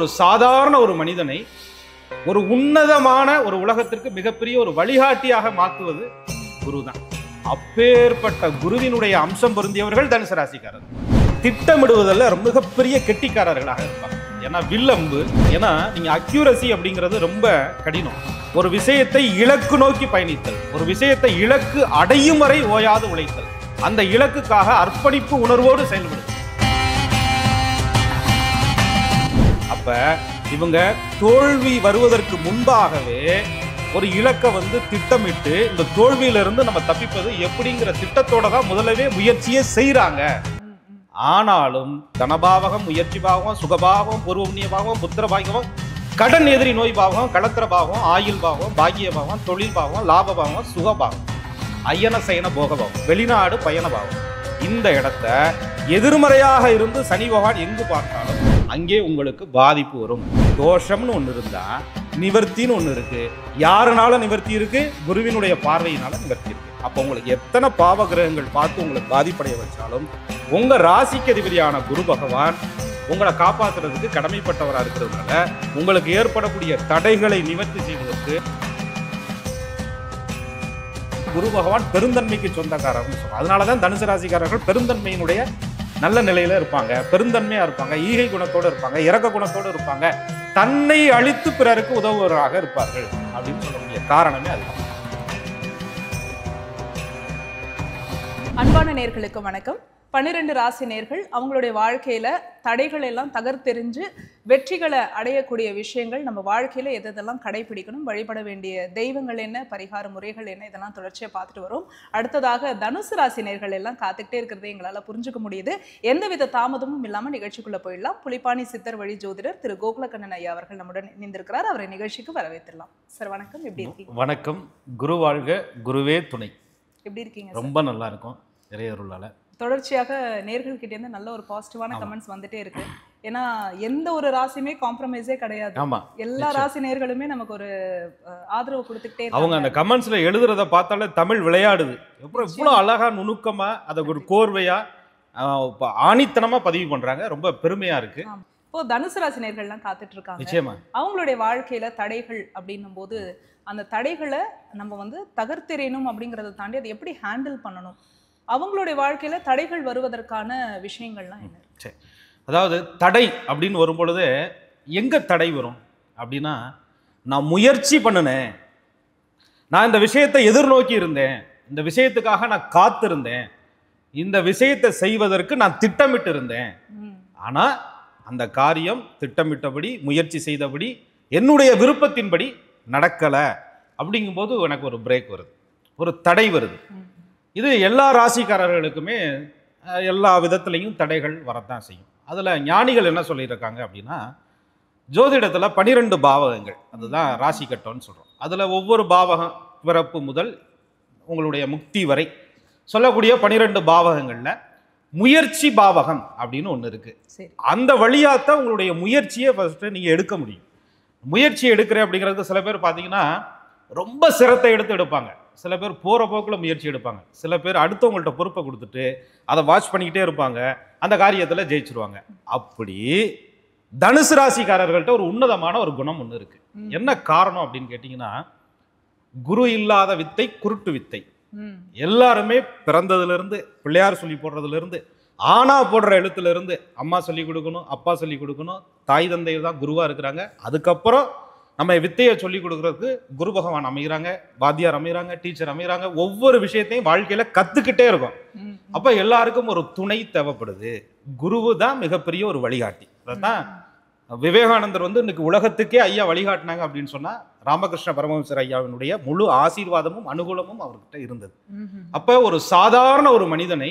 ஒரு சாதாரண ஒரு மனிதனை ஒரு உன்னதமான ஒரு உலகத்திற்கு மிகப்பெரிய ஒரு வழிகாட்டியாக மாற்றுவது குருதான். அப்பேற்பட்ட குருவினுடைய அம்சம் பொருந்தியவர்கள் தனுசு ராசிக்காரர். திட்டமிடுவதில் மிகப்பெரிய கெட்டிக்காரர்களாக இருப்பாங்க. ஏன்னா வில்லம்பு, ஏன்னா நீங்க அக்யூரசி அப்படிங்கிறது ரொம்ப கடினம். ஒரு விஷயத்தை இலக்கு நோக்கி பயணித்தல், ஒரு விஷயத்தை இலக்கு அடையும் வரை ஓயாது உழைத்தல், அந்த இலக்குக்காக அர்ப்பணிப்பு உணர்வோடு செயல்படுது. அப்ப இவங்க தோல்வி வருவதற்கு முன்பாகவே ஒரு இலக்கை திட்டமிட்டு இந்த தோல்வியிலிருந்து நம்ம தப்பிப்பது எப்படிங்கிற திட்டத்தோட தான் முதலவே முயற்சியே செய்யறாங்க. ஆனாலும் தனபாவகம், முயற்சி பாவகம், சுகபாவகம், பூர்வ புண்ணிய பாவகம், புத்திர பாவகம், கடன் எதிரி நோய் பாவகம், களத்திர பாவகம், ஆயுள் பாவகம், பாக்கிய பாவகம், தொழில் பாவகம், லாப பாவகம், சுகபாவகம், அயன சயன போக பாவகம், வெளிநாடு பயண பாவகம். இந்த இடத்த எதிர்மறையாக இருந்து சனி பகவான் எங்கு பார்த்தாலும் அங்கே உங்களுக்கு பாதிப்பு வரும். தோஷம்னு ஒன்று இருந்தா நிவர்த்தின்னு ஒன்று இருக்கு. யாருனால நிவர்த்தி இருக்கு? குருவினுடைய பார்வையினால நிவர்த்தி இருக்கு. அப்போ உங்களுக்கு எத்தனை பாவ கிரகங்கள் பார்த்து உங்களுக்கு பாதிப்படைய வச்சாலும் உங்க ராசிக்கு அதிபதியான குரு பகவான் உங்களை காப்பாற்றுறதுக்கு கடமைப்பட்டவராக இருக்கிறதுனால உங்களுக்கு ஏற்படக்கூடிய தடைகளை நிவர்த்தி செய்வதற்கு குரு பகவான் பெருந்தன்மைக்கு சொந்தக்காரர்னு சொல்றோம். அதனாலதான் தனுசு ராசிக்காரர்கள் பெருந்தன்மையினுடைய நல்ல நிலையில இருப்பாங்க, பெருந்தன்மையா இருப்பாங்க, ஈகை குணத்தோடு இருப்பாங்க, இரக்க குணத்தோடு இருப்பாங்க, தன்னை அழித்து பிறருக்கு உதவுவராக இருப்பார்கள் அப்படின்னு சொல்லக்கூடிய காரணமே அதுதான். அன்பான நேர்களுக்கு வணக்கம். 12 ராசி நேர்கள் அவங்களுடைய வாழ்க்கையில தடைகள் எல்லாம் தகர்த்தெறிஞ்சு வெற்றிகளை அடையக்கூடிய விஷயங்கள், நம்ம வாழ்க்கையில எதெல்லாம் கடைபிடிக்கணும், வழிபட வேண்டிய தெய்வங்கள் என்ன, பரிகார முறைகள் என்ன, இதெல்லாம் தொடர்ச்சியா பார்த்துட்டு வரும். அடுத்ததாக தனுசு ராசி நேர்கள் எல்லாம் காத்துக்கிட்டே இருக்கிறதை எங்களால புரிஞ்சுக்க முடியுது. எந்தவித தாமதமும் இல்லாம நிகழ்ச்சிக்குள்ள போயிடலாம். புலிப்பாணி சித்தர் வழி ஜோதிடர் திரு கோகுலக்கண்ணன் ஐயா அவர்கள் நம்முடன் இணைந்திருக்கிறார். அவரை நிகழ்ச்சிக்கு வரவேற்றலாம். சார் வணக்கம், எப்படி இருக்கீங்க? வணக்கம். குரு வாழ்க, குருவே துணை. எப்படி இருக்கீங்க? ரொம்ப நல்லா இருக்கும் இறையருளால. தொடர்ச்சியாக நேர்கள்கிட்ட இருந்து நல்ல ஒரு பாசிட்டிவான கமெண்ட்ஸ் வந்துட்டே இருக்கு. ஏன்னா எந்த ஒரு ராசியுமே காம்ப்ரமைஸே கிடையாது. எல்லா ராசி நேர்களுமே நமக்கு ஒரு ஆதரவு கொடுத்துக்கிட்டே இருக்காங்க. அவங்க அந்த கமெண்ட்ஸ்ல எழுதுறத பார்த்தாலே தமிழ் விளையாடுது. எவ்வளவு அழகா நுணுக்கமா அதை ஒரு கோர்வையா ஆணித்தனமா பதிவு பண்றாங்க. ரொம்ப பெருமையா இருக்கு. இப்போ தனுசு ராசி நேர்கள்லாம் காத்துட்டு இருக்காங்க. நிச்சயமா அவங்களுடைய வாழ்க்கையில தடைகள் அப்படின்னும் போது அந்த தடைகளை நம்ம தகர்த்தெறியணும் அப்படிங்கறத தாண்டி அதை எப்படி ஹேண்டில் பண்ணணும், அவங்களுடைய வாழ்க்கையில தடைகள் வருவதற்கான விஷயங்கள்லாம் என்ன? சரி, அதாவது தடை அப்படின்னு வரும்பொழுது எங்க தடை வரும் அப்படின்னா, நான் முயற்சி பண்ணினேன், நான் இந்த விஷயத்தை எதிர்நோக்கி இருந்தேன், இந்த விஷயத்துக்காக நான் காத்திருந்தேன், இந்த விஷயத்தை செய்வதற்கு நான் திட்டமிட்டு இருந்தேன், ஆனா அந்த காரியம் திட்டமிட்டபடி முயற்சி செய்தபடி என்னுடைய விருப்பத்தின்படி நடக்கல அப்படிங்கும்போது எனக்கு ஒரு பிரேக் வருது, ஒரு தடை வருது. இது எல்லா ராசிக்காரர்களுக்குமே எல்லா விதத்துலையும் தடைகள் வரத்தான் செய்யும். அதில் ஞானிகள் என்ன சொல்லியிருக்காங்க அப்படின்னா, ஜோதிடத்தில் 12 பாவகங்கள், அதுதான் ராசி கட்டம்னு சொல்கிறோம். அதில் ஒவ்வொரு பாவகம் பிறப்பு முதல் உங்களுடைய முக்தி வரை சொல்லக்கூடிய 12 பாவகங்களில் முயற்சி பாவகம் அப்படின்னு ஒன்று இருக்குது. அந்த வழியாகத்தான் உங்களுடைய முயற்சியை ஃபஸ்ட்டு நீங்கள் எடுக்க முடியும். முயற்சி எடுக்கிறேன் அப்படிங்கிறது சில பேர் பார்த்தீங்கன்னா ரொம்ப சிரத்தை எடுப்பாங்க, சில பேர் போகிற போக்கில் முயற்சி எடுப்பாங்க, சில பேர் அடுத்தவங்கள்ட்ட பொறுப்பை கொடுத்துட்டு அதை வாட்ச் பண்ணிக்கிட்டே இருப்பாங்க, அந்த காரியத்தில் ஜெயிச்சிருவாங்க. அப்படி தனுசு ராசிக்காரர்கள்ட்ட ஒரு உன்னதமான ஒரு குணம் ஒன்று இருக்கு. என்ன காரணம் அப்படின்னு கேட்டிங்கன்னா, குரு இல்லாத வித்தை குருட்டு வித்தை. எல்லாருமே பிறந்ததுலேருந்து பிள்ளையார் சொல்லி போடுறதுலேருந்து ஆனா போடுற எழுத்துல இருந்து அம்மா சொல்லி கொடுக்கணும், அப்பா சொல்லி கொடுக்கணும், தாய் தந்தை தான் குருவா இருக்கிறாங்க. அதுக்கப்புறம் நம்ம வித்தையை சொல்லி கொடுக்கறதுக்கு குரு பகவான் அமைகிறாங்க, வாத்தியார் அமைகிறாங்க, டீச்சர் அமைகிறாங்க. ஒவ்வொரு விஷயத்தையும் வாழ்க்கையில கத்துக்கிட்டே இருக்கும். அப்ப எல்லாருக்கும் ஒரு துணை தேவைப்படுது. குருவு தான் மிகப்பெரிய ஒரு வழிகாட்டி. அதான் விவேகானந்தர் இன்னைக்கு உலகத்துக்கே ஐயா வழிகாட்டினாங்க அப்படின்னு சொன்னா ராமகிருஷ்ண பரமஹம்சர் ஐயாவினுடைய முழு ஆசீர்வாதமும் அனுகூலமும் அவர்கிட்ட இருந்தது. அப்ப ஒரு சாதாரண ஒரு மனிதனை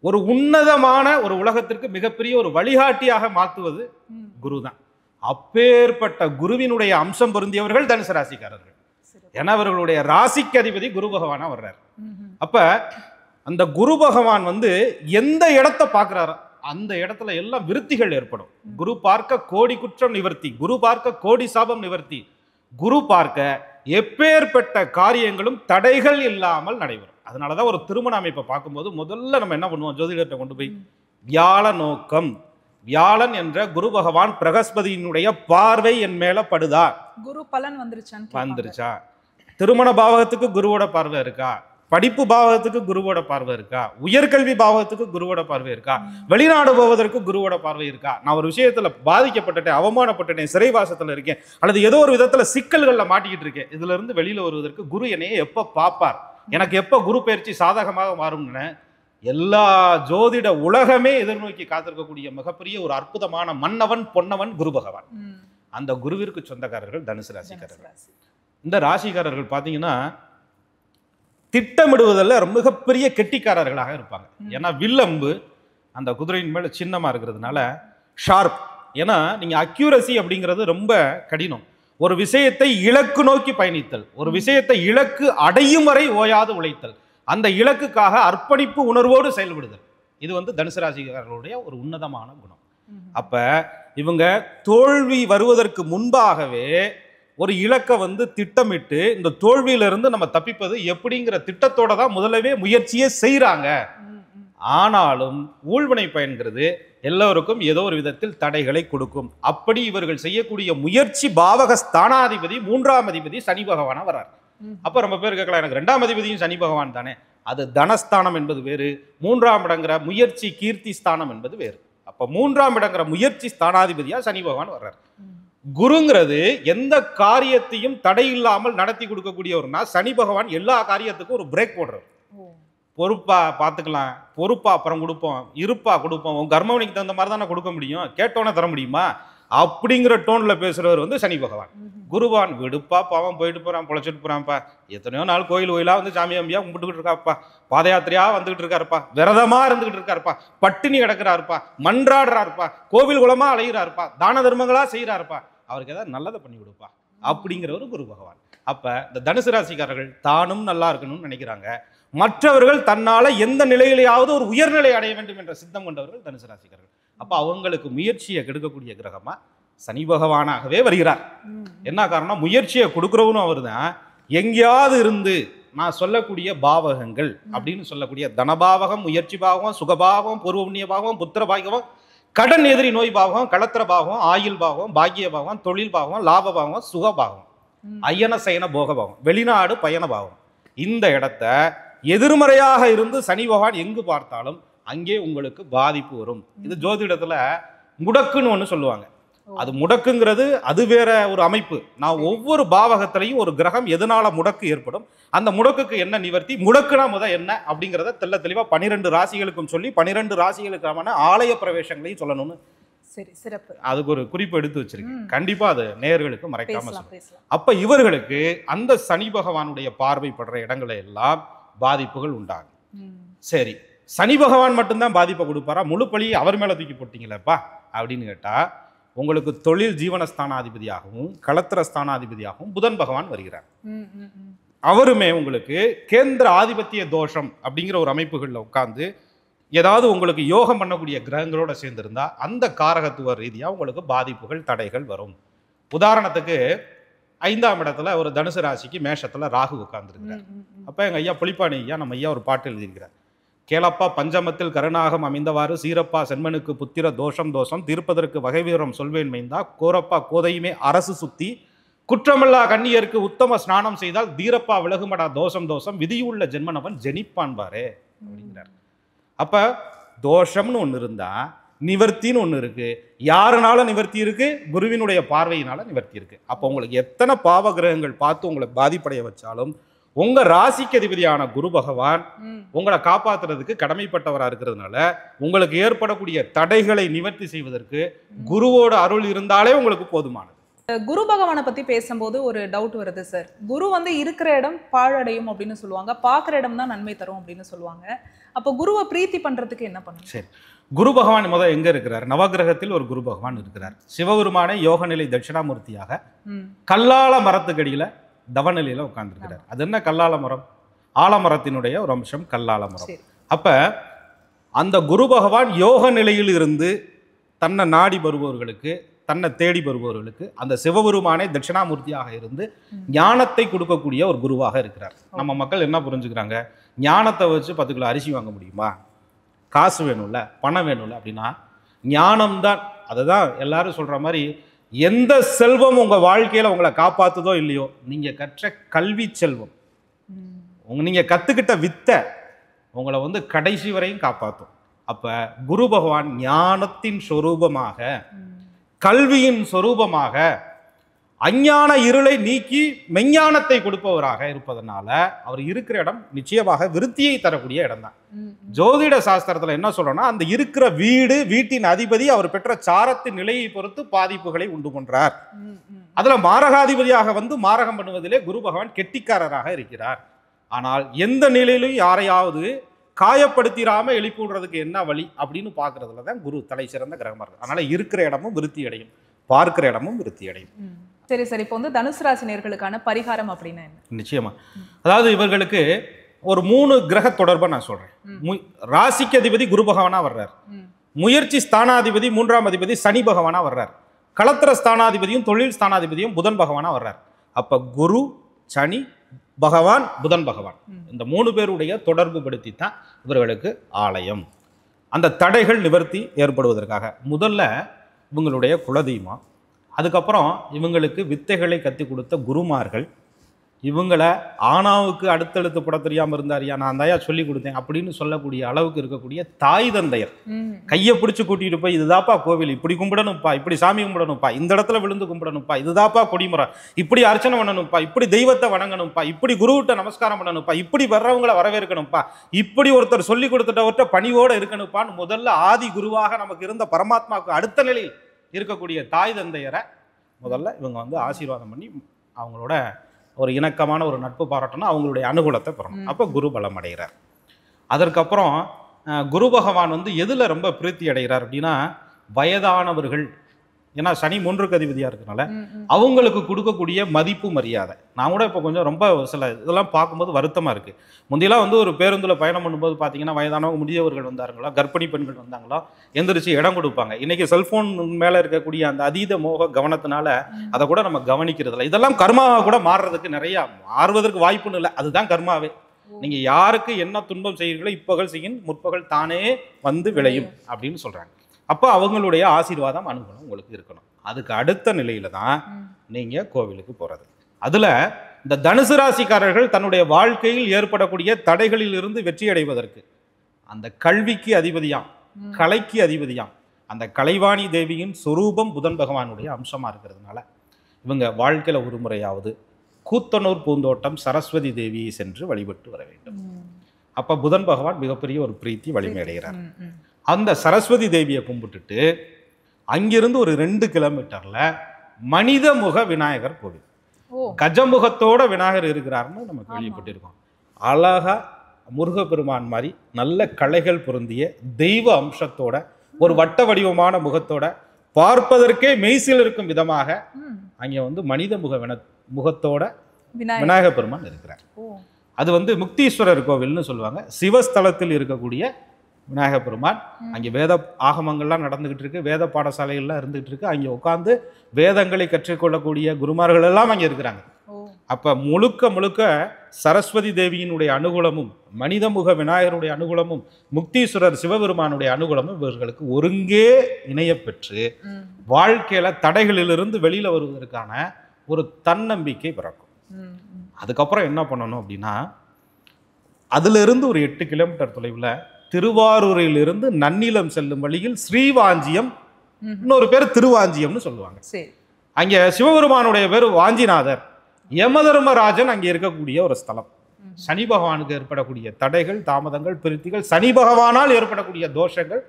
ஒரு உன்னதமான ஒரு உலகத்திற்கு மிகப்பெரிய ஒரு வழிகாட்டியாக மாற்றுவது குரு தான். அப்பேற்பட்ட குருவினுடைய அம்சம் பொருந்தியவர்கள் தனுசு ராசிக்காரர்கள். ஏன்னா அவர்களுடைய ராசிக்கு அதிபதி குரு பகவானா வர்றார். அப்ப அந்த குரு பகவான் எந்த இடத்தை பார்க்கிறாரோ அந்த இடத்துல எல்லாம் விருத்திகள் ஏற்படும். குரு பார்க்க கோடி குற்றம் நிவர்த்தி, குரு பார்க்க கோடி சாபம் நிவர்த்தி, குரு பார்க்க எப்பேற்பட்ட காரியங்களும் தடைகள் இல்லாமல் நடைபெறும். அதனாலதான் ஒரு திருமண அமைப்பை பார்க்கும்போது முதல்ல நம்ம என்ன பண்ணுவோம், ஜோதிடத்தை கொண்டு போய் வியாழ நோக்கம், வியாழன் என்ற குரு பகவான் பிரகஸ்பதியினுடைய பார்வை என் மேல படுதா, குரு பலன் வந்துருச்சான்னு வந்துருச்சா? திருமண பாவகத்துக்கு குருவோட பார்வை இருக்கா, படிப்பு பாவகத்துக்கு குருவோட பார்வை இருக்கா, உயர்கல்வி பாவகத்துக்கு குருவோட பார்வை இருக்கா, வெளிநாடு போவதற்கு குருவோட பார்வை இருக்கா? நான் ஒரு விஷயத்துல பாதிக்கப்பட்டுட்டேன், அவமானப்பட்டுட்டேன், சிறைவாசத்துல இருக்கேன், அல்லது ஏதோ ஒரு விதத்துல சிக்கல்கள்ல மாட்டிக்கிட்டு இருக்கேன், இதுல இருந்து வெளியில வருவதற்கு குரு என்னைய எப்ப பார்ப்பார், எனக்கு எப்ப குரு பயிற்சி சாதகமாக மாறும்னு எல்லா ஜோதிட உலகமே எதிர்நோக்கி காத்திருக்கக்கூடிய மிகப்பெரிய ஒரு அற்புதமான மன்னவன் பொன்னவன் குரு பகவான். அந்த குருவிற்கு சொந்தக்காரர்கள் தனுசு ராசிக்காரர்கள். இந்த ராசிக்காரர்கள் பாத்தீங்கன்னா திட்டமிடுவதில் மிகப்பெரிய கெட்டிக்காரர்களாக இருப்பாங்க. ஏன்னா வில்லம்பு அந்த குதிரையின் மேல சின்னமா இருக்கிறதுனால ஷார்ப். ஏன்னா நீங்க அக்யூரசி அப்படிங்கிறது ரொம்ப கடினம். ஒரு விஷயத்தை இலக்கு நோக்கி பயணித்தல், ஒரு விஷயத்தை இலக்கு அடையும் வரை ஓயாது உழைத்தல், அந்த இலக்குக்காக அர்ப்பணிப்பு உணர்வோடு செயல்படுதல், இது தனுசு ராசிக்காரர்களுடைய ஒரு உன்னதமான குணம். அப்ப இவங்க தோல்வி வருவதற்கு முன்பாகவே ஒரு இலக்கை திட்டமிட்டு இந்த தோல்வியிலிருந்து நம்ம தப்பிப்பது எப்படிங்கிற திட்டத்தோட தான் முதலவே முயற்சியே செய்யறாங்க. ஆனாலும் ஊழ்வினை பயன்கிறது எல்லோருக்கும் ஏதோ ஒரு விதத்தில் தடைகளை கொடுக்கும். அப்படி இவர்கள் செய்யக்கூடிய முயற்சி பாவக ஸ்தானாதிபதி 3ஆம் அதிபதி சனி பகவானா வர்றார். அப்ப ரொம்ப பேர் கேட்கலாம், எனக்கு 2ஆம் அதிபதியும் சனி பகவான் தானே, அது தனஸ்தானம் என்பது வேறு, 3ஆம் இடங்கிற முயற்சி கீர்த்தி ஸ்தானம் என்பது வேறு. அப்ப 3ஆம் இடங்கிற முயற்சி ஸ்தானாதிபதியா சனி பகவான் வர்றார். குருங்கிறது எந்த காரியத்தையும் தடை இல்லாமல் நடத்தி கொடுக்கக்கூடியவர்னா சனி பகவான் எல்லா காரியத்துக்கும் ஒரு பிரேக் போடுறார். பொறுப்பா பார்த்துக்கலாம், பொறுப்பா அப்புறம் கொடுப்போம், இருப்பா கொடுப்போம், உன் கர்மவனிக்கு தகுந்த மாதிரி தானே கொடுக்க முடியும், கேட்டோன்னே தர முடியுமா அப்படிங்கிற டோன்ல பேசுறவர் சனி பகவான். குருவான் விடுப்பா, பாவம் போயிட்டு போறான், பொழைச்சிட்டு போறான்ப்பா, எத்தனையோ நாள் கோயில் கோயிலா சாமி அம்பியா கும்பிட்டுக்கிட்டு இருக்காப்பா, பாத யாத்திரையா வந்துகிட்டு இருக்காருப்பா, விரதமா இருந்துகிட்டு இருக்காருப்பா, பட்டினி கிடக்கிறாருப்பா, மன்றாடுறாருப்பா, கோவில் குளமா அலைகிறாருப்பா, தான தர்மங்களா செய்யறாருப்பா, அவருக்கு ஏதாவது நல்லதை பண்ணி விடுப்பா அப்படிங்கிற ஒரு குரு பகவான். அப்ப இந்த தனுசு ராசிக்காரர்கள் தானும் நல்லா இருக்கணும்னு நினைக்கிறாங்க, மற்றவர்கள் தன்னால எந்த நிலையிலேயாவது ஒரு உயர்நிலை அடைய வேண்டும் என்ற சித்தம் கொண்டவர்கள் தனுசு ராசிக்காரர்கள். அப்ப அவங்களுக்கு முயற்சியை கெடுக்கக்கூடிய கிரகமா சனி பகவானாகவே வருகிறார். என்ன காரணம், முயற்சியை கொடுக்கிறவனும் அவர் தான். எங்கேயாவது இருந்து நான் சொல்லக்கூடிய பாவகங்கள் அப்படின்னு சொல்லக்கூடிய தனபாவகம், முயற்சி பாவகம், சுகபாவகம், பூர்வ புண்ணிய பாவகம், புத்திர பாவகம், கடன் எதிரி நோய் பாவகம், களத்திர பாவகம், ஆயுள் பாவகம், பாக்கிய பாவகம், தொழில் பாவகம், லாப பாவகம், சுகபாவகம், அயன சயன போக பாவம், வெளிநாடு பயண பாவம். இந்த இடத்த எதிர்மறையாக இருந்து சனி பகவான் எங்கு பார்த்தாலும் அங்கே உங்களுக்கு பாதிப்பு வரும். இது ஜோதிடத்துல முடக்குன்னு ஒன்று சொல்லுவாங்க. அது முடக்குங்கிறது அது வேற ஒரு அமைப்பு. நான் ஒவ்வொரு பாவகத்திலையும் ஒரு கிரகம் எதனால முடக்கு ஏற்படும், அந்த முடக்குக்கு என்ன நிவர்த்தி, முடக்குனா என்ன அப்படிங்கிறத தெல்ல தெளிவா 12 ராசிகளுக்கும் சொல்லி 12 ராசிகளுக்கான ஆலய பிரவேசங்களையும் சொல்லணும்னு சரி சிறப்பு அதுக்கு ஒரு குறிப்பு எடுத்து வச்சிருக்கேன். கண்டிப்பா அது நேயர்களுக்கு மறைக்காம சொல்லணும். அப்ப இவர்களுக்கு அந்த சனி பகவானுடைய பார்வை படுற இடங்களை எல்லாம் பாதிப்புகள் உண்டாகும். சரி, சனி பகவான் மட்டும்தான் பாதிப்பை கொடுப்பாரா, முழு பழி அவர் மேல தூக்கி போட்டீங்களேப்பா அப்படின்னு கேட்டா, உங்களுக்கு தொழில் ஜீவனஸ்தானாதிபதியாகவும் களத்திர ஸ்தானாதிபதியாகவும் புதன் பகவான் வருகிறார். அவருமே உங்களுக்கு கேந்திர ஆதிபத்திய தோஷம் அப்படிங்கிற ஒரு அமைப்புகளில் உட்கார்ந்து ஏதாவது உங்களுக்கு யோகம் பண்ணக்கூடிய கிரகங்களோட சேர்ந்திருந்தா அந்த காரகத்துவ ரீதியாக உங்களுக்கு பாதிப்புகள் தடைகள் வரும். உதாரணத்துக்கு 5ஆம் இடத்துல ஒரு தனுசு ராசிக்கு மேஷத்துல ராகு உட்கார்ந்துருக்கிறார். அப்ப எங்க ஐயா புலிப்பாணி ஐயா நம்ம ஐயா ஒரு பாட்டு எழுதியிருக்கிறார். கேளப்பா பஞ்சமத்தில் கருணாகம் அமைந்தவாறு சீரப்பா சென்மனுக்கு புத்திர தோஷம் தோஷம் தீர்ப்பதற்கு வகை வீரம் சொல்வேன் மைந்தா கோரப்பா கோதையுமே அரசு சுத்தி குற்றமல்லா கண்ணியருக்கு உத்தம ஸ்நானம் செய்தால் தீரப்பா விலகுமடா தோஷம் தோஷம் விதியுள்ள ஜென்மனவன் ஜெனிப்பான்பாரே அப்படிங்கிறார். அப்ப தோஷம்னு ஒன்று இருந்தா நிவர்த்தின்னு ஒன்று இருக்கு. யாருனால நிவர்த்தி இருக்கு, குருவினுடைய பார்வையினால நிவர்த்தி இருக்கு. அப்போ உங்களுக்கு எத்தனை பாவ கிரகங்கள் பார்த்து உங்களை பாதிப்படைய வச்சாலும் உங்க ராசிக்கு அதிபதியான குரு பகவான் உங்களை காப்பாத்துறதுக்கு கடமைப்பட்டவரா இருக்கிறதுனால உங்களுக்கு ஏற்படக்கூடிய தடைகளை நிவர்த்தி செய்வதற்கு குருவோட அருள் இருந்தாலே உங்களுக்கு போதுமானது. குரு பகவானை பத்தி பேசும்போது ஒரு டவுட் வருது சார். குரு இருக்கிற இடம் பாழடையும் அப்படின்னு சொல்லுவாங்க, பார்க்குற இடம் தான் நன்மை தரும் அப்படின்னு சொல்லுவாங்க. அப்போ குருவை பிரீத்தி பண்றதுக்கு என்ன பண்ணணும்? சரி, குரு பகவான் முதல் எங்க இருக்கிறார்? நவகிரகத்தில் ஒரு குரு பகவான் இருக்கிறார். சிவபெருமான யோக நிலை தட்சிணாமூர்த்தியாக கல்லால மரத்துக்கடியில தவநிலையில உட்கார்ந்துருக்கிறார். அது என்ன கல்லால மரம்? ஆலமரத்தினுடைய ஒரு அம்சம் கல்லால மரம். அப்ப அந்த குரு பகவான் யோக நிலையில் இருந்து தன்னை நாடி வருபவர்களுக்கு, தன்னை தேடி வருபவர்களுக்கு அந்த சிவபெருமானே தட்சிணாமூர்த்தியாக இருந்து ஞானத்தை கொடுக்கக்கூடிய ஒரு குருவாக இருக்கிறார். நம்ம மக்கள் என்ன புரிஞ்சுக்கிறாங்க, ஞானத்தை வச்சு 10 கிலோ அரிசி வாங்க முடியுமா, காசு வேணும்ல, பணம் வேணும்ல அப்படின்னா ஞானம்தான். அதுதான் எல்லாரும் சொல்ற மாதிரி, எந்த செல்வம் உங்க வாழ்க்கையில உங்களை காப்பாத்துதோ இல்லையோ, நீங்க கற்ற கல்வி செல்வம், நீங்க கத்துக்கிட்ட வித்தை உங்களை வந்து கடைசி வரையும் காப்பாற்றும். அப்ப குரு பகவான் ஞானத்தின் சொரூபமாக, கல்வியின் சொரூபமாக, அஞ்ஞான இருளை நீக்கி மெஞ்ஞானத்தை கொடுப்பவராக இருப்பதனால அவர் இருக்கிற இடம் நிச்சயமாக விருத்தியை தரக்கூடிய இடம் தான். ஜோதிட சாஸ்திரத்துல என்ன சொல்றோம்னா, அந்த இருக்கிற வீடு, வீட்டின் அதிபதி அவர் பெற்ற சாரத்தின் நிலையை பொறுத்து பாதிப்புகளை உண்டு பண்றார். அதுல மாரகாதிபதியாக வந்து மாரகம் பண்ணுவதிலே குரு பகவான் கெட்டிக்காரராக இருக்கிறார். ஆனால் எந்த நிலையிலும் யாரையாவது காயப்படுத்திடாம எழுப்பி விடுறதுக்கு என்ன வழி அப்படின்னு பாக்குறதுல தான் குரு தலை சிறந்த கிரகமா இருக்கு. அதனால இருக்கிற இடமும் விருத்தி அடையும், பார்க்கிற இடமும் விருத்தி அடையும். சரி சரி, இப்போ வந்து தனுசு ராசி நேயர்களுக்கான பரிகாரம் அப்படின்னா என்ன? நிச்சயமா, அதாவது இவர்களுக்கு ஒரு 3 கிரக தொடர்பை நான் சொல்றேன். ராசிக்கு அதிபதி குரு பகவானா வர்றார், முயற்சி ஸ்தானாதிபதி 3ஆம் அதிபதி சனி பகவானா வர்றார், களத்திர ஸ்தானாதிபதியும் தொழில் ஸ்தானாதிபதியும் புதன் பகவானா வர்றார். அப்ப குரு, சனி பகவான், புதன் பகவான், இந்த 3 பேருடைய தொடர்பு படுத்தி தான் இவர்களுக்கு ஆலயம். அந்த தடைகள் நிவர்த்தி ஏற்படுவதற்காக முதல்ல இவங்களுடைய குலதெய்வம், அதுக்கப்புறம் இவங்களுக்கு வித்தைகளை கற்றுக் கொடுத்த குருமார்கள், இவங்களை ஆணாவுக்கு அடுத்தடுத்து பட தெரியாமல் இருந்தாரியா, நான் தாயா சொல்லி கொடுத்தேன் அப்படின்னு சொல்லக்கூடிய அளவுக்கு இருக்கக்கூடிய தாய் தந்தையர், கையை பிடிச்சி கூட்டிட்டு போய் இதுதாப்பா கோவில், இப்படி கும்பிடணும்ப்பா, இப்படி சாமி கும்பிடணும்ப்பா, இந்த இடத்துல விழுந்து கும்பிடணும்ப்பா, இதுதாப்பா கொடிமுறை, இப்படி அர்ச்சனை பண்ணணும்ப்பா, இப்படி தெய்வத்தை வணங்கணும்ப்பா, இப்படி குருவிட்ட நமஸ்காரம் பண்ணணும்ப்பா, இப்படி வர்றவங்களை வரவேற்கணும்ப்பா, இப்படி ஒருத்தர் சொல்லி கொடுத்துட்டவர்கிட்ட பணிவோட இருக்கணும்ப்பான்னு முதல்ல ஆதி குருவாக நமக்கு இருந்த பரமாத்மாவுக்கு அடுத்த நிலையில் இருக்கக்கூடிய தாய் தந்தையரை முதல்ல இவங்க வந்து ஆசீர்வாதம் பண்ணி அவங்களோட ஒரு இணக்கமான ஒரு நட்பு பாராட்டணும், அவங்களுடைய அனுகூலத்தை பெறணும். அப்போ குரு பலம் அடைகிறார். அதற்கப்புறம் குரு பகவான் வந்து எதில் ரொம்ப பிரீத்தி அடைகிறார் அப்படின்னா, வயதானவர்கள், ஏன்னா சனி 3க்கு அதிபதியாக இருக்கனால அவங்களுக்கு கொடுக்கக்கூடிய மதிப்பு மரியாதை. நான் கூட இப்போ கொஞ்சம் ரொம்ப சில இதெல்லாம் பார்க்கும்போது வருத்தமாக இருக்குது. முந்தையெல்லாம் வந்து ஒரு பேருந்தில் பயணம் பண்ணும்போது பார்த்தீங்கன்னா வயதானவங்க, முதியவர்கள் வந்தாங்களோ, கர்ப்பிணி பெண்கள் வந்தாங்களோ, எந்திரிச்சு இடம் கொடுப்பாங்க. இன்றைக்கி செல்ஃபோன் மேலே இருக்கக்கூடிய அந்த அதீத மோக கவனத்தினால அதை கூட நம்ம கவனிக்கிறதில்ல. இதெல்லாம் கர்மாவாக கூட மாறுறதுக்கு நிறையா மாறுவதற்கு வாய்ப்புன்னு இல்லை, அதுதான் கர்மாவே. நீங்கள் யாருக்கு என்ன துன்பம் செய்கிறீங்களோ இப்பகல் செய்யும் முற்பகல் தானே வந்து விளையும் அப்படின்னு சொல்கிறாங்க. அப்போ அவங்களுடைய ஆசீர்வாதம் அனுகூலம் உங்களுக்கு இருக்கணும். அதுக்கு அடுத்த நிலையில தான் நீங்க கோவிலுக்கு போறது. அதுல இந்த தனுசு ராசிக்காரர்கள் தன்னுடைய வாழ்க்கையில் ஏற்படக்கூடிய தடைகளில் இருந்து வெற்றி அடைவதற்கு அந்த கல்விக்கு அதிபதியாம், கலைக்கு அதிபதியாம் அந்த கலைவாணி தேவியின் சொரூபம் புதன் பகவானுடைய அம்சமா இருக்கிறதுனால இவங்க வாழ்க்கையில ஒரு முறையாவது கூத்தனூர் பூந்தோட்டம் சரஸ்வதி தேவியை சென்று வழிபட்டு வர வேண்டும். அப்ப புதன் பகவான் மிகப்பெரிய ஒரு பிரீத்தி வலிமை அடைகிறார். அந்த சரஸ்வதி தேவியை கும்பிட்டுட்டு அங்கிருந்து ஒரு 2 கிலோமீட்டர்ல மனித முக விநாயகர் கோவில், கஜமுகத்தோட விநாயகர் இருக்கிறாருன்னு நம்ம கேள்விப்பட்டிருக்கோம். அழகா முருகப்பெருமான் மாதிரி நல்ல கலைகள் பொருந்திய தெய்வ அம்சத்தோட ஒரு வட்ட வடிவமான முகத்தோட பார்ப்பதற்கே மெய்சில் இருக்கும் விதமாக அங்கே வந்து மனித முகத்தோட விநாயகர் பெருமான் இருக்கிறார். அது வந்து முக்தீஸ்வரர் கோவில்னு சொல்லுவாங்க. சிவஸ்தலத்தில் இருக்கக்கூடிய விநாயகர் பெருமான். அங்கே வேத ஆகமங்கள்லாம் நடந்துகிட்டு இருக்கு, வேத பாடசாலைகள்லாம் இருந்துகிட்டு இருக்கு. அங்கே உட்காந்து வேதங்களை கற்றுக்கொள்ளக்கூடிய குருமார்கள் எல்லாம் அங்கே இருக்கிறாங்க. அப்ப முழுக்க முழுக்க சரஸ்வதி தேவியினுடைய அனுகூலமும் மனிதமுக விநாயகருடைய அனுகூலமும் முக்தீஸ்வரர் சிவபெருமானுடைய அனுகூலமும் இவர்களுக்கு ஒருங்கே இணைய பெற்று வாழ்க்கையில தடைகளிலிருந்து வெளியில வருவதற்கான ஒரு தன்னம்பிக்கை பிறக்கும். அதுக்கப்புறம் என்ன பண்ணணும் அப்படின்னா, அதுல இருந்து ஒரு 8 கிலோமீட்டர் தொலைவில் திருவாரூரிலிருந்து நன்னிலம் செல்லும் வழியில் ஸ்ரீவாஞ்சியம், இன்னொரு பேர் திருவாஞ்சியம்னு சொல்லுவாங்க. அங்க சிவபெருமானுடைய பேர் வாஞ்சிநாதர், யமதர்மராஜன் அங்கே இருக்கக்கூடிய ஒரு ஸ்தலம். சனி பகவானுக்கு ஏற்படக்கூடிய தடைகள், தாமதங்கள், பிரித்திகள், சனி பகவானால் ஏற்படக்கூடிய தோஷங்கள்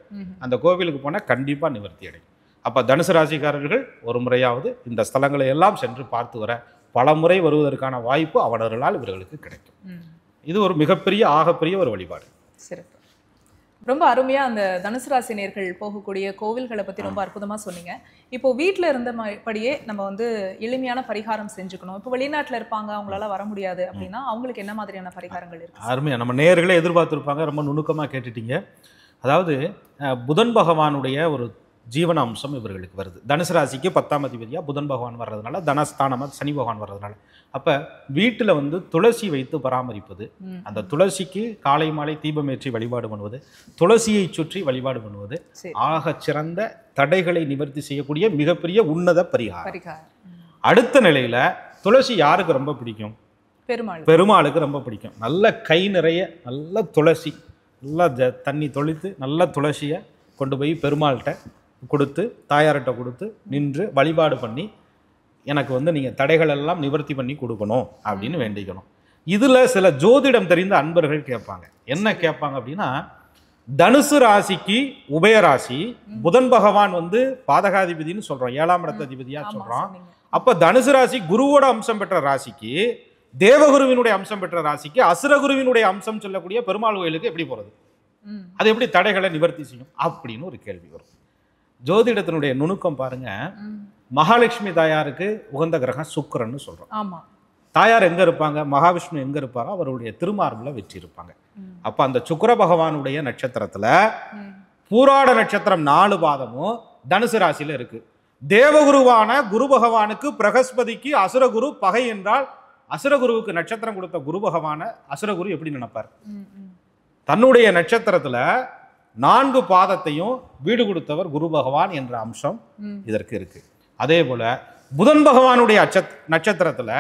அந்த கோவிலுக்கு போனால் கண்டிப்பா நிவர்த்தி அடையும். அப்ப தனுசு ராசிக்காரர்கள் ஒரு முறையாவது இந்த ஸ்தலங்களை எல்லாம் சென்று பார்த்து வர பல முறை வருவதற்கான வாய்ப்பு அவனர்களால் இவர்களுக்கு கிடைக்கும். இது ஒரு மிகப்பெரிய ஆகப்பெரிய ஒரு வழிபாடு. சிறப்பு. ரொம்ப அருமையா அந்த தனுசு ராசி நேயர்கள் போகக்கூடிய கோவில்களை பத்தி ரொம்ப அற்புதமா சொன்னீங்க. இப்போ வீட்டில் இருந்தபடியே நம்ம வந்து எளிமையான பரிகாரம் செஞ்சுக்கணும். இப்போ வெளிநாட்டில் இருப்பாங்க, அவங்களால வர முடியாது அப்படின்னா அவங்களுக்கு என்ன மாதிரியான பரிகாரங்கள் இருக்கு? அருமையா நம்ம நேயர்களே எதிர்பார்த்துருப்பாங்க, ரொம்ப நுணுக்கமாக கேட்டுட்டீங்க. அதாவது புதன் பகவானுடைய ஒரு ஜீவன அம்சம் இவர்களுக்கு வருது. தனுசு ராசிக்கு 10ஆம் அதிபதியாக புதன் பகவான் வர்றதுனால, தனஸ்தானமாக சனி பகவான் வர்றதுனால, அப்போ வீட்டில் வந்து துளசி வைத்து பராமரிப்பது, அந்த துளசிக்கு காலை மாலை தீபமேற்றி வழிபாடு பண்ணுவது, துளசியை சுற்றி வழிபாடு பண்ணுவது ஆக சிறந்த தடைகளை நிவர்த்தி செய்யக்கூடிய மிகப்பெரிய உன்னத பரிகாரம். அடுத்த நிலையில துளசி யாருக்கு ரொம்ப பிடிக்கும்? பெருமாளுக்கு ரொம்ப பிடிக்கும். நல்ல கை நிறைய நல்ல துளசி, நல்லா தண்ணி தொளித்து நல்ல துளசியை கொண்டு போய் பெருமாள்கிட்ட கொடுத்து, தாயார்கிட்ட கொடுத்து நின்று வழிபாடு பண்ணி, எனக்கு வந்து நீங்கள் தடைகள் எல்லாம் நிவர்த்தி பண்ணி கொடுக்கணும் அப்படின்னு வேண்டிக்கணும். இதில் சில ஜோதிடம் தெரிந்த அன்பர்கள் கேட்பாங்க. என்ன கேட்பாங்க அப்படின்னா, தனுசு ராசிக்கு உபயராசி புதன் பகவான் வந்து பாதகாதிபதினு சொல்கிறோம், 7ஆம் இடத்த அதிபதியாக சொல்கிறோம். அப்போ தனுசு ராசி குருவோட அம்சம் பெற்ற ராசிக்கு, தேவகுருவினுடைய அம்சம் பெற்ற ராசிக்கு அசுரகுருவினுடைய அம்சம் சொல்லக்கூடிய பெருமாள் கோயிலுக்கு எப்படி போகிறது? அது எப்படி தடைகளை நிவர்த்தி செய்யும் அப்படின்னு ஒரு கேள்வி வரும். ஜோதிடத்தினுடைய நுணுக்கம் பாருங்க. மகாலட்சுமி தாயாருக்கு உகந்த கிரகம் சுக்கிரன்னு சொல்றோம். தாயார் எங்க இருப்பாங்க? மகாவிஷ்ணு எங்க இருப்பாரோ அவருடைய திருமார்புல வெற்றி இருப்பாங்க. அப்ப அந்த சுக்கிர பகவானுடைய நட்சத்திரத்துல பூராட நட்சத்திரம் 4 பாதமும் தனுசு ராசியில இருக்கு. தேவகுருவான குரு பகவானுக்கு பிரகஸ்பதிக்கு அசுரகுரு பகை என்றால், அசுரகுருவுக்கு நட்சத்திரம் கொடுத்த குரு பகவான அசுரகுரு எப்படி நினைப்பார்? தன்னுடைய நட்சத்திரத்துல 4 பாதத்தையும் வீடு கொடுத்தவர் குரு பகவான் என்ற அம்சம் இதற்கு இருக்கு. அதே போல புதன் பகவானுடைய நட்சத்திரத்துல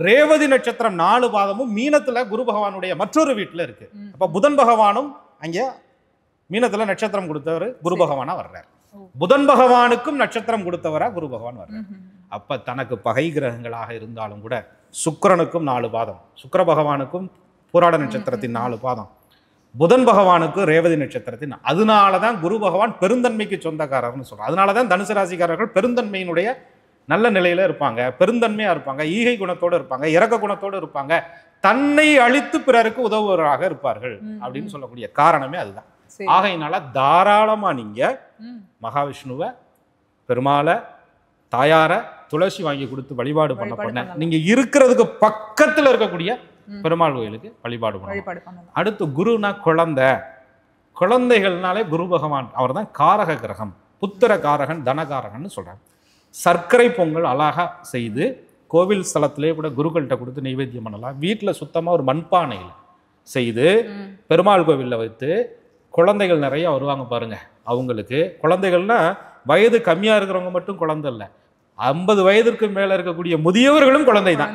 ரேவதி நட்சத்திரம் 4 பாதமும் மீனத்துல குரு பகவானுடைய மற்றொரு வீட்டுல இருக்கு. அப்ப புதன் பகவானும் அங்க மீனத்துல நட்சத்திரம் கொடுத்தவர் குரு பகவானா வர்றார். புதன் பகவானுக்கும் நட்சத்திரம் கொடுத்தவரா குரு பகவான் வர்றார். அப்ப தனக்கு பகை கிரகங்களாக இருந்தாலும் கூட சுக்கிரனுக்கும் 4 பாதம், சுக்கிர பகவானுக்கும் பூராட நட்சத்திரத்தின் 4 பாதம், புதன் பகவானுக்கு ரேவதி நட்சத்திரத்தின், அதனாலதான் குரு பகவான் பெருந்தன்மைக்கு சொந்தக்காரர்னு சொல்றாங்க. அதனாலதான் தனுசு ராசிக்காரர்கள் பெருந்தன்மையினுடைய நல்ல நிலையில இருப்பாங்க, பெருந்தன்மையா இருப்பாங்க, ஈகை குணத்தோடு இருப்பாங்க, இரக்க குணத்தோடு இருப்பாங்க, தன்னை அழித்து பிறருக்கு உதவுவராக இருப்பார்கள் அப்படின்னு சொல்லக்கூடிய காரணமே அதுதான். ஆகையினால தாராளமா நீங்க மகாவிஷ்ணுவை, பெருமாளை, தாயார துளசி வாங்கி கொடுத்து வழிபாடு பண்ண நீங்க இருக்கிறதுக்கு பக்கத்துல இருக்கக்கூடிய பெருமாள் கோயிலுக்கு வழிபாடு பண்ணலாம். அடுத்து குருனா குழந்தை, குழந்தைகள்னாலே குரு பகவான் அவர் தான் காரக கிரகம், புத்திர காரகன், தனகாரகன் சொல்றாங்க. சர்க்கரை பொங்கல் அழகா செய்து கோவில் ஸ்தலத்திலே கூட குருக்கள்கிட்ட கொடுத்து நைவேத்தியம் பண்ணலாம். வீட்டில் சுத்தமாக ஒரு மண்பானையில் செய்து பெருமாள் கோவிலில் வைத்து, குழந்தைகள் நிறைய வருவாங்க பாருங்க, அவங்களுக்கு குழந்தைகள்னா வயது கம்மியாக இருக்கிறவங்க மட்டும் குழந்தை இல்லை, 50 வயதிற்கு மேலே இருக்கக்கூடிய முதியவர்களும் குழந்தை தான்.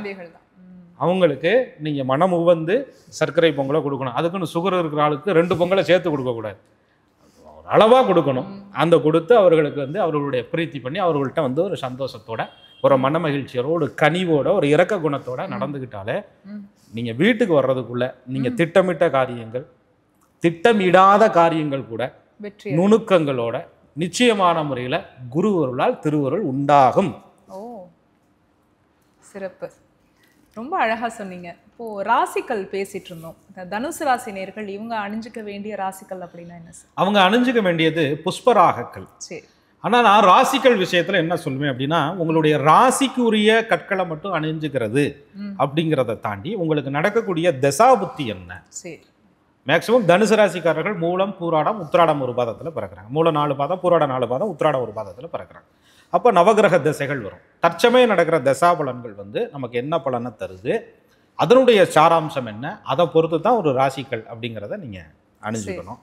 அவங்களுக்கு நீங்கள் மனம் உவந்து சர்க்கரை பொங்கலை கொடுக்கணும். அதுக்குன்னு சுகர் இருக்கிற ஆளுக்கு 2 பொங்கலை சேர்த்து கொடுக்கக்கூடாது, அளவாக கொடுக்கணும். அந்த கொடுத்து அவர்களுக்கு வந்து அவர்களுடைய பிரீத்தி பண்ணி அவர்கள்ட்ட வந்து ஒரு சந்தோஷத்தோட, ஒரு மன மகிழ்ச்சியோட, ஒரு கனிவோட, ஒரு இரக்க குணத்தோட நடந்துக்கிட்டாலே நீங்கள் வீட்டுக்கு வர்றதுக்குள்ள நீங்கள் திட்டமிட்ட காரியங்கள், திட்டமிடாத காரியங்கள் கூட நுணுக்கங்களோட நிச்சயமான முறையில் குரு அருளால் திருவருள் உண்டாகும். ஓ, சிறப்பு, ரொம்ப அழகா சொன்னீங்க. இப்போ ராசிகள் பேசிட்டு இருந்தோம். தனுசு ராசி நேர்கள் இவங்க அணிஞ்சுக்க வேண்டிய ராசிகள் அப்படின்னா என்ன சார்? அவங்க அணிஞ்சுக்க வேண்டியது புஷ்பராகக்கள். சரி. ஆனால் நான் ராசிகள் விஷயத்துல என்ன சொல்லுவேன் அப்படின்னா, உங்களுடைய ராசிக்கு உரிய கற்களை மட்டும் அணிஞ்சுக்கிறது அப்படிங்கிறத தாண்டி உங்களுக்கு நடக்கக்கூடிய தசாபுத்தி என்ன. சரி. மேக்சிமம் தனுசு ராசிக்காரர்கள் மூலம், பூராடம், உத்திராடம் ஒரு பாதத்தில் பிறக்கிறாங்க. மூலம் 4 பாதம், பூராடம் 4 பாதம், உத்திராடம் ஒரு பாதத்தில் பிறக்கிறாங்க. அப்போ நவகிரக திசைகள் வரும். தற்சமயம் நடக்கிற தசாபலன்கள் வந்து நமக்கு என்ன பலனை தருது, அதனுடைய சாராம்சம் என்ன, அதை பொறுத்து தான் ஒரு ராசிகள் அப்படிங்கிறத நீங்கள் அணிஞ்சுக்கணும்.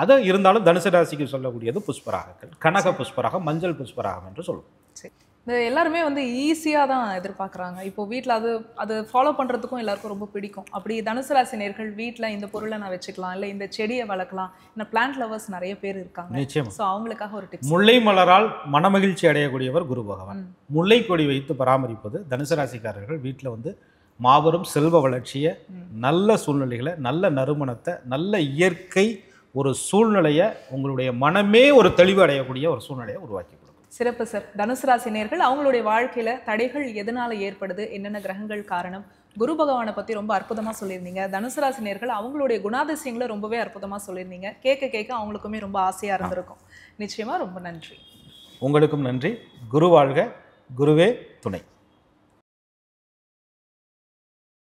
அது இருந்தாலும் தனுசு ராசிக்கு சொல்லக்கூடியது புஷ்பராகங்கள், கனக புஷ்பராகம், மஞ்சள் புஷ்பராகம் என்று சொல்லுவோம். இந்த எல்லாருமே வந்து ஈஸியாக தான் எதிர்பார்க்குறாங்க. இப்போ வீட்டில் அது ஃபாலோ பண்ணுறதுக்கும் எல்லாருக்கும் ரொம்ப பிடிக்கும். அப்படி தனுசு ராசி நேர்கள் வீட்டில் இந்த பொருளை நான் வச்சுக்கலாம், இல்லை இந்த செடியை வளர்க்கலாம், இந்த பிளான்ட் லவர்ஸ் நிறைய பேர் இருக்காங்க. நிச்சயம். ஸோ அவங்களுக்காக ஒரு டிப்ஸ். முல்லை மலரால் மனமகிழ்ச்சி அடையக்கூடியவர் குரு பகவான். முல்லை கொடி வைத்து பராமரிப்பது தனுசு ராசிக்காரர்கள் வீட்டில் வந்து மாபெரும் செல்வ வளர்ச்சியை, நல்ல சூழ்நிலைகளை, நல்ல நறுமணத்தை, நல்ல இயற்கை ஒரு சூழ்நிலையை, உங்களுடைய மனமே ஒரு தெளிவு அடையக்கூடிய ஒரு சூழ்நிலையை உருவாக்கி கொடுக்கும். சிறப்பு சார். தனுசு ராசி நேர்கள் அவங்களுடைய வாழ்க்கையில தடைகள் எதனால ஏற்படுது, என்னென்ன கிரகங்கள் காரணம், குரு பகவானை பத்தி ரொம்ப அற்புதமா சொல்லியிருந்தீங்க. தனுசு ராசி நேர்கள் அவங்களுடைய குணாதிசயங்களை ரொம்பவே அற்புதமா சொல்லியிருந்தீங்க. கேட்க அவங்களுக்குமே ரொம்ப ஆசையா இருந்திருக்கும். நிச்சயமா ரொம்ப நன்றி. உங்களுக்கும் நன்றி. குரு வாழ்க, குருவே துணை.